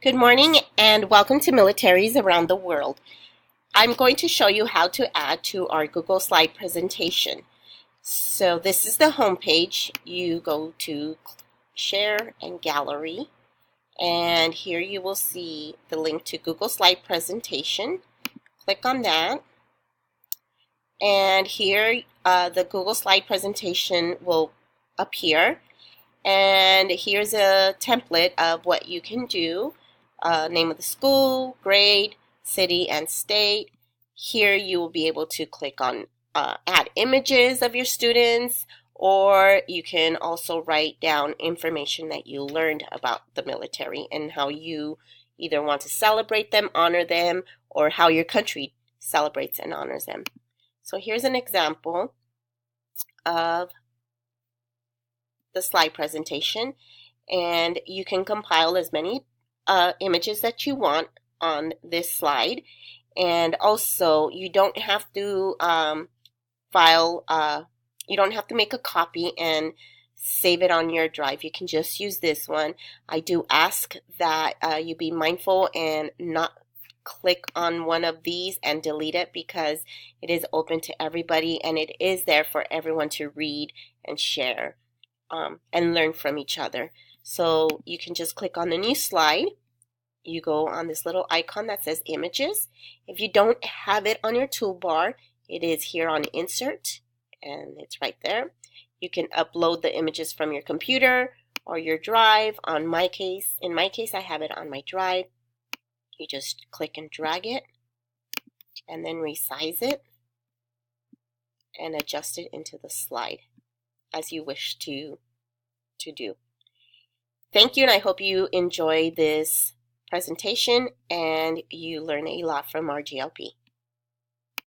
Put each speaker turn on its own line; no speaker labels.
Good morning and welcome to Militaries Around the World. I'm going to show you how to add to our Google slide presentation. So this is the home page. You go to Share and Gallery, and here you will see the link to Google slide presentation. Click on that, and here the Google slide presentation will appear. And here's a template of what you can do. Name of the school, grade, city, and state. Here you will be able to click on add images of your students, or you can also write down information that you learned about the military and how you either want to celebrate them, honor them, or how your country celebrates and honors them. So here's an example of the slide presentation, and you can compile as many images that you want on this slide. And also you don't have to you don't have to make a copy and save it on your drive. You can just use this one. I do ask that you be mindful and not click on one of these and delete it, because it is open to everybody and it is there for everyone to read and share and learn from each other. So you can just click on the new slide. You go on this little icon that says images. If you don't have it on your toolbar, it is here on insert, and it's right there. You can upload the images from your computer or your drive. In my case, I have it on my drive. You just click and drag it and then resize it and adjust it into the slide as you wish to do. Thank you, and I hope you enjoy this presentation and you learn a lot from our GLP.